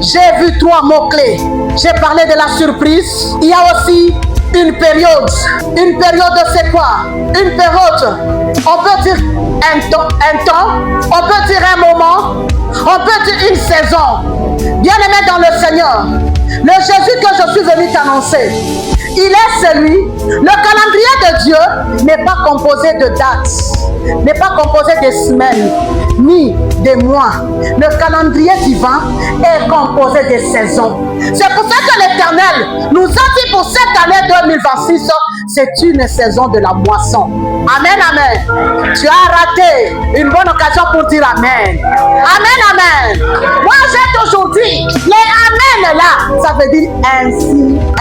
J'ai vu 3 mots-clés. J'ai parlé de la surprise. Il y a aussi une période. Une période, c'est quoi? Une période, on peut dire un temps, on peut dire un moment, on peut dire une saison. Bien-aimé dans le Seigneur, le Jésus que je suis venu t'annoncer, il est celui, le calendrier de Dieu n'est pas composé de dates, n'est pas composé de semaines, ni de mois. Le calendrier divin est composé de saisons. C'est pour ça que l'Éternel nous a dit pour cette année 2026, c'est une saison de la moisson. Amen, amen. Tu as raté une bonne occasion pour dire amen. Amen, amen. Moi, j'ai toujours dit, les amen là, ça veut dire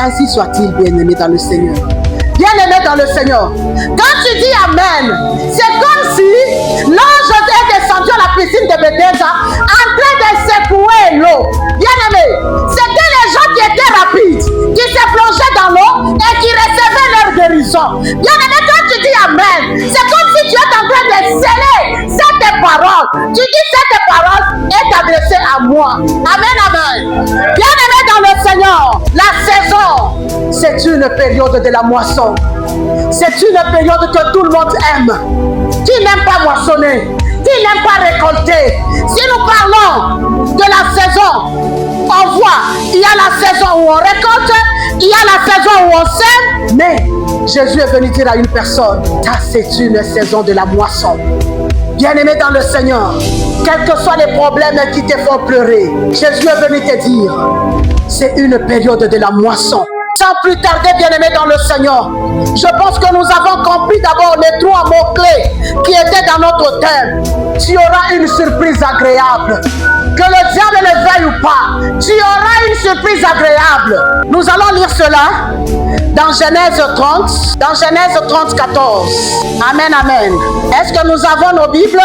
ainsi soit-il, bien-aimé dans le Seigneur. Bien-aimé dans le Seigneur. Quand tu dis amen, c'est comme si l'ange est descendu à la piscine de Bethesda en train de secouer l'eau. Bien-aimé, c'était les gens qui étaient rapides, qui se plongeaient dans l'eau et qui recevaient leur guérison. Bien-aimé, quand tu dis amen, c'est comme si tu es en train de sceller cette parole. Tu dis cette parole est adressée à moi. Amen, amen. Bien-aimé dans le Seigneur, la saison, c'est une période de la moisson. C'est une période que tout le monde aime. Qui n'aime pas moissonner? Qui n'aime pas récolter? Si nous parlons de la saison, on voit, il y a la saison où on récolte, il y a la saison où on sème, mais Jésus est venu dire à une personne, ça c'est une saison de la moisson. Bien-aimé dans le Seigneur, quels que soient les problèmes qui te font pleurer, Jésus est venu te dire, c'est une période de la moisson. Sans plus tarder, bien-aimé dans le Seigneur, je pense que nous avons compris d'abord les 3 mots-clés qui étaient dans notre thème. Tu auras une surprise agréable. Que le diable le veuille ou pas, tu auras une surprise agréable. Nous allons lire cela dans Genèse 30, dans Genèse 30, 14. Amen, amen. Est-ce que nous avons nos Bibles?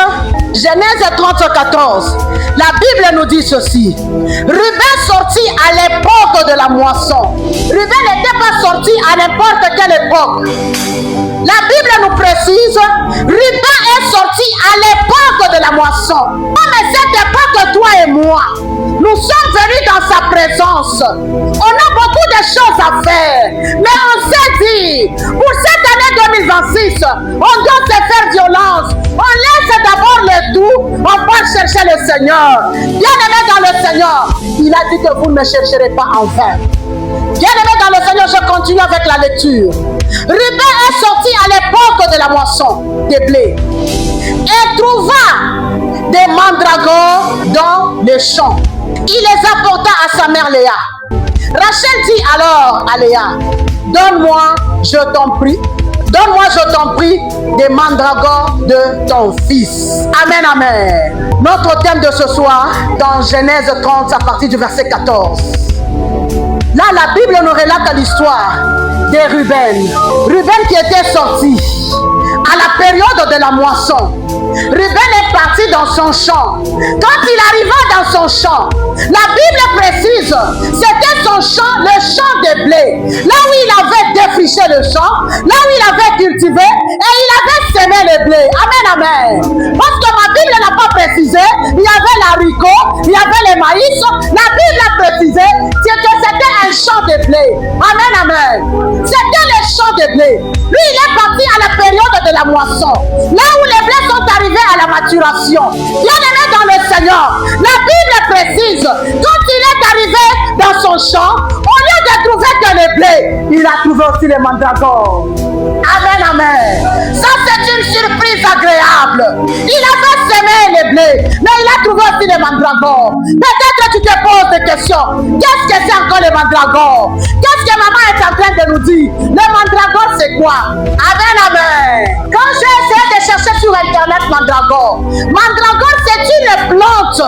Genèse 30, 14. La Bible nous dit ceci. Ruben sortit à l'époque de la moisson. Ruben n'était pas sorti à n'importe quelle époque. La Bible nous précise, Ruben est sorti à l'époque de la moisson. Mais cette époque, toi et moi, nous sommes venus dans sa présence. On a beaucoup de choses à faire. Mais on s'est dit, pour cette année 2026, on doit se faire violence. On laisse d'abord le tout, on va chercher le Seigneur. Bien-aimé dans le Seigneur, il a dit que vous ne chercherez pas en vain. Bien-aimé dans le Seigneur, je continue avec la lecture. Ruben est sorti à l'époque de la moisson des blés et trouva des mandragores dans les champs. Il les apporta à sa mère Léa. Rachel dit alors à Léa, donne-moi, je t'en prie, des mandragores de ton fils. Amen, amen. Notre thème de ce soir, dans Genèse 30, à partir du verset 14. Là, la Bible nous relate l'histoire de Ruben. Ruben qui était sorti à la période de la moisson. Ruben est parti dans son champ. Quand il arriva dans son champ, la Bible précise, c'était son champ, le champ de blé. Là où il avait défriché le champ, là où il avait cultivé, et il avait semé le blé. Amen, amen. Parce que ma Bible n'a pas précisé, il y avait l'haricot, il y avait le maïs. La Bible a précisé que c'était un champ de blé. Amen, amen. C'était le champ de blé. Lui, il est parti à la période de la moisson. Là où les blés sont arrivés à la maturation. Bien-aimé dans le Seigneur, la Bible précise, quand il est arrivé dans son champ, au lieu de trouver que les blés, il a trouvé aussi les mandragores. Amen, amen. Ça, c'est une surprise agréable. Il avait semé les blés, mais il a trouvé aussi les mandragores. Peut-être que tu te poses des questions. Qu'est-ce que c'est encore les mandragores? Qu'est-ce que maman est en train de nous dire? Les mandragores, c'est quoi? Amen, amen. Quand j'ai essayé de chercher sur Internet mandragore, c'est une plante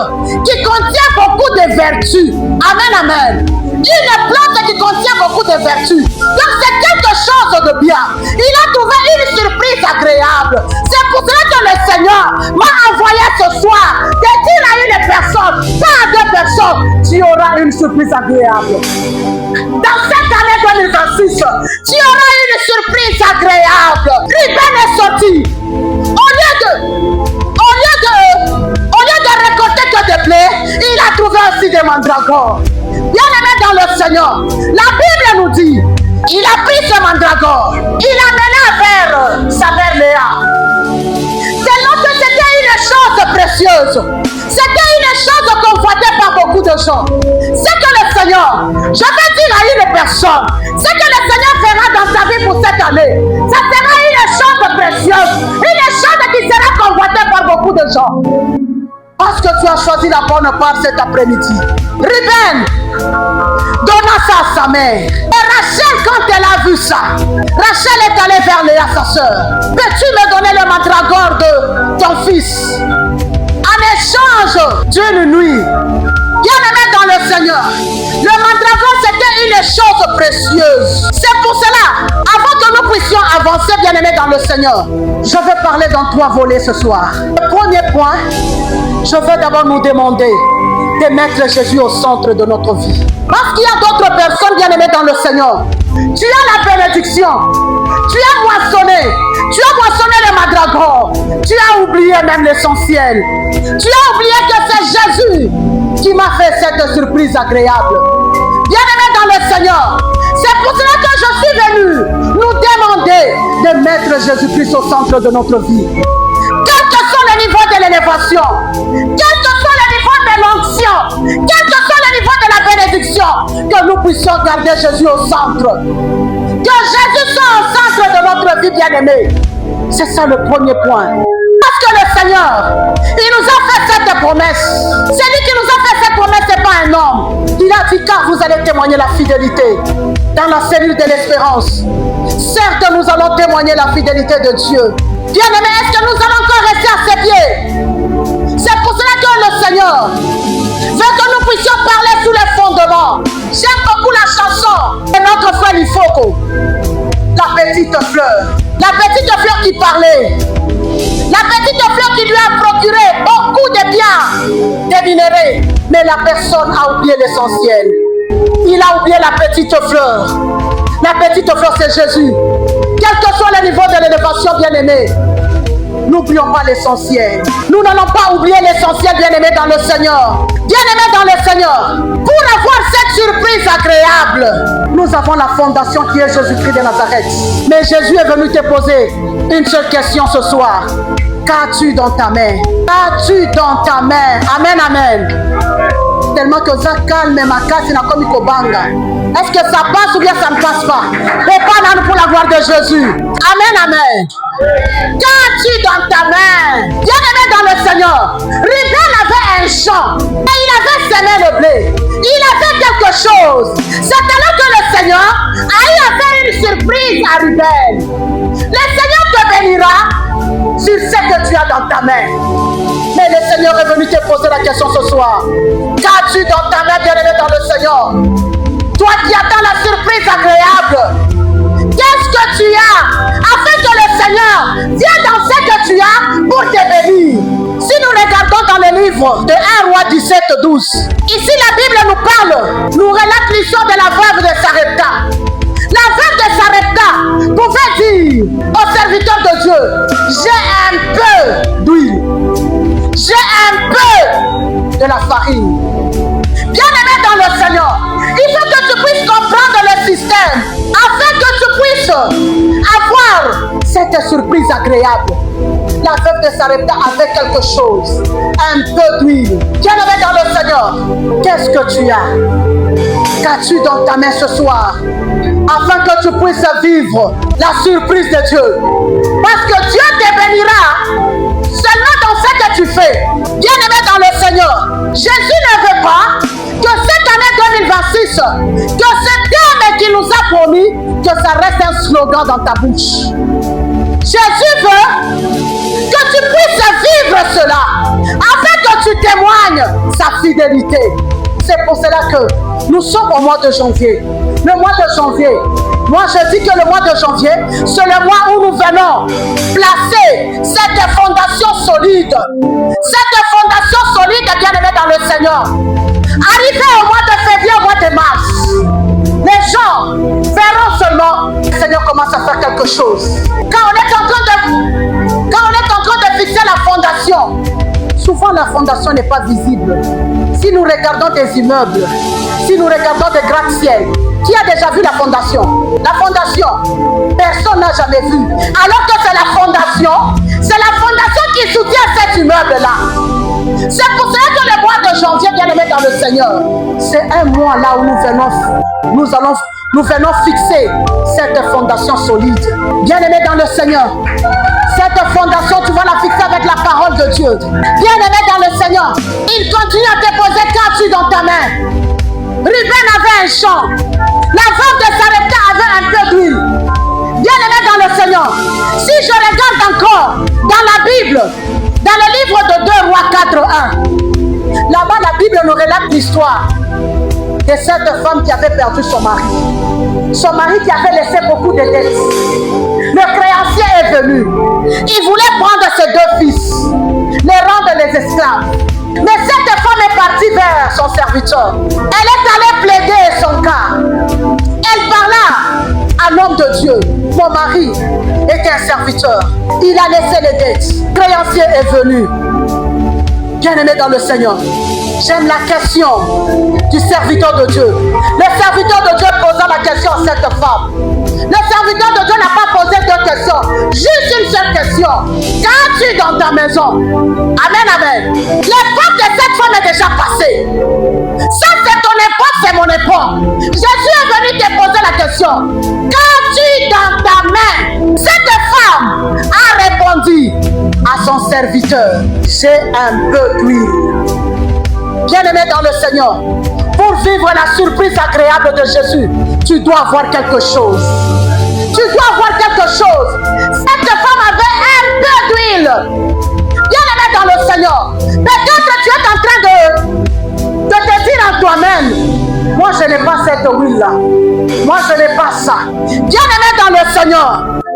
qui contient beaucoup de vertus. Amen, amen. Une plante qui contient beaucoup de vertus. Donc c'est quelque chose de bien. Il a trouvé une surprise agréable. C'est pour cela que le Seigneur m'a envoyé ce soir de dire à une personne, pas à 2 personnes, tu auras une surprise agréable. Dans cette année 2026, tu auras une surprise agréable. Ruben est sorti. Au lieu de récolter que des de blé, il a trouvé aussi des mandragores. Bien-aimé dans le Seigneur, la Bible nous dit, il a pris ce mandragore, il l'a mené vers sa mère Léa. Tellement que c'était une chose précieuse. C'était une chose convoitée par beaucoup de gens. C'est que le Seigneur, je vais dire à une personne, c'est que le Seigneur fera dans ta vie pour cette année. Ça sera une chose précieuse, une chose qui sera convoitée par beaucoup de gens. Parce que tu as choisi la bonne part cet après-midi. Ruben donna ça à sa mère. Et Rachel, quand elle a vu ça, Rachel est allée vers Léa, sa soeur. Peux-tu me donner le mandragore de ton fils? En échange d'une nuit. Bien-aimé dans le Seigneur, le mandragore c'était une chose précieuse. C'est pour cela, avant que nous puissions avancer, bien-aimé dans le Seigneur, je vais parler dans 3 volets ce soir. Le premier point, je vais d'abord nous demander de mettre Jésus au centre de notre vie. Parce qu'il y a d'autres personnes, bien-aimées dans le Seigneur. Tu as la bénédiction, tu as moissonné le mandragore, tu as oublié même l'essentiel. Tu as oublié que c'est Jésus qui m'a fait cette surprise agréable. Bien-aimé dans le Seigneur, c'est pour cela que je suis venu nous demander de mettre Jésus-Christ au centre de notre vie. Quel que soit le niveau de l'élévation, quel que soit le niveau de l'onction, quel que soit le niveau de la bénédiction, que nous puissions garder Jésus au centre. Que Jésus soit au centre de notre vie, bien-aimée. C'est ça le premier point. Parce que le Seigneur, il nous a fait cette promesse. C'est lui qui nous a fait cette promesse, ce n'est pas un homme. Il a dit car vous allez témoigner la fidélité dans la cellule de l'espérance. Certes, nous allons témoigner la fidélité de Dieu. Bien-aimé, est-ce que nous allons encore rester à ses pieds? C'est pour cela que le Seigneur veut que nous puissions parler sous les fondements. J'aime beaucoup la chanson de notre frère Lifoko. La petite fleur qui parlait. La petite fleur qui lui a procuré beaucoup de biens, des minéraux. Mais la personne a oublié l'essentiel. Il a oublié la petite fleur. La petite fleur, c'est Jésus. Quel que soit le niveau de l'élévation, bien-aimé, n'oublions pas l'essentiel. Nous n'allons pas oublier l'essentiel, bien-aimé dans le Seigneur. Bien-aimé dans le Seigneur, pour avoir cette surprise agréable, nous avons la fondation qui est Jésus-Christ de Nazareth. Mais Jésus est venu te poser une seule question ce soir. Qu'as-tu dans ta main? Qu'as-tu dans ta main? Amen, amen. Tellement que ça calme ma casse n'a comme Kobanga. Est-ce que ça passe ou bien ça ne passe pas? Prépare-nous pour la gloire de Jésus. Amen, amen. Qu'as-tu dans ta main? Bien-aimé dans le Seigneur, Ruben avait un champ et il avait semé le blé. Il avait quelque chose. C'est alors que le Seigneur a fait une surprise à Ruben. Le Seigneur te bénira sur ce que tu as dans ta main. Mais le Seigneur est venu te poser la question ce soir. Qu'as-tu dans ta main, bien-aimé dans le Seigneur? Toi qui attends la surprise agréable, qu'est-ce que tu as afin que le Seigneur vienne dans ce que tu as pour te bénir? Si nous regardons dans le livre de 1 Roi 17, 12, ici la Bible nous parle, nous relate l'histoire de la veuve de Sarepta. La veuve de Sarepta pouvait dire au serviteur de Dieu, j'ai un peu d'huile, j'ai un peu de la farine. Bien-aimé dans le Seigneur, il faut que tu puisses comprendre le système afin que tu puisses avoir cette surprise agréable. La veuve de Sarepta avait quelque chose, un peu d'huile. Bien-aimé dans le Seigneur, qu'est-ce que tu as? Qu'as-tu dans ta main ce soir? Afin que tu puisses vivre la surprise de Dieu. Parce que Dieu te bénira seulement dans ce que tu fais. Bien-aimé dans le Seigneur, Jésus ne veut pas que cette année 2026, que ce terme qu'il nous a promis, que ça reste un slogan dans ta bouche. Jésus veut que tu puisses vivre cela, afin que tu témoignes sa fidélité. C'est pour cela que nous sommes au mois de janvier. Le mois de janvier, moi je dis que le mois de janvier, c'est le mois où nous venons placer cette fondation solide. Cette fondation solide, bien-aimé dans le Seigneur. Arrivé au mois de février, au mois de mars, les gens verront seulement le Seigneur commence à faire quelque chose. Quand on est en train de fixer la fondation Souvent, la fondation n'est pas visible. Si nous regardons des immeubles, si nous regardons des gratte-ciel, qui a déjà vu la fondation? La fondation, personne n'a jamais vu. Alors que c'est la fondation qui soutient cet immeuble-là. C'est pour cela que le mois de janvier, bien aimé dans le Seigneur, c'est un mois là où nous venons fixer cette fondation solide. Bien aimé dans le Seigneur, cette fondation, tu vas la fixer avec la parole de Dieu. Bien aimé dans le Seigneur, il continue à déposer quand tu dans ta main. Ruben avait un champ. La veuve de Sarepta avait un peu d'huile. Bien aimé dans le Seigneur, si je regarde encore dans la Bible, dans le livre de 2 Rois 4:1, là-bas la Bible nous relate l'histoire de cette femme qui avait perdu son mari. Son mari qui avait laissé beaucoup de dettes. Le créancier est venu. Il voulait prendre ses 2 fils, les rendre les esclaves. Mais cette femme est partie vers son serviteur. Elle est allée plaider son cas. Elle parla à l'homme de Dieu. Mon mari était un serviteur. Il a laissé les dettes. Le créancier est venu. Bien-aimé dans le Seigneur, j'aime la question du serviteur de Dieu. Le serviteur de Dieu posa la question à cette femme. Le serviteur de Dieu n'a pas posé 2 questions, juste une seule question. Qu'as-tu dans ta maison? Amen, amen. L'époque de cette femme est déjà passée. Ça, c'est ton époque, c'est mon époque. Jésus est venu te poser la question. Qu'as-tu dans ta main? Cette femme a répondu à son serviteur. J'ai un peu d'huile. Bien-aimé dans le Seigneur, pour vivre la surprise agréable de Jésus, tu dois avoir quelque chose. Tu dois avoir quelque chose. Cette femme avait un peu d'huile. Bien-aimé dans le Seigneur, peut-être tu es en train de te dire en toi-même, moi je n'ai pas cette huile-là. Moi je n'ai pas ça. Bien-aimé dans le Seigneur,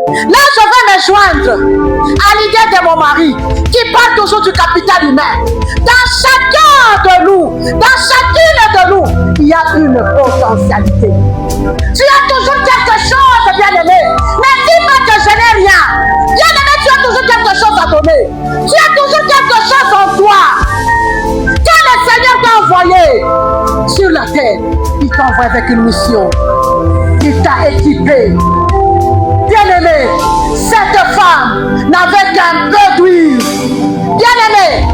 là je vais me joindre à l'idée de mon mari qui parle toujours du capital humain. Dans chacun de nous, dans chacune de nous, il y a une potentialité. Tu as toujours quelque chose, bien-aimé. Ne dis pas que je n'ai rien. Bien-aimé, tu as toujours quelque chose à donner. Tu as toujours quelque chose en toi. Quand le Seigneur t'a envoyé sur la terre, il t'a envoyé avec une mission. Il t'a équipé. Bien-aimé, cette femme n'avait qu'un peu d'huile. Bien-aimé,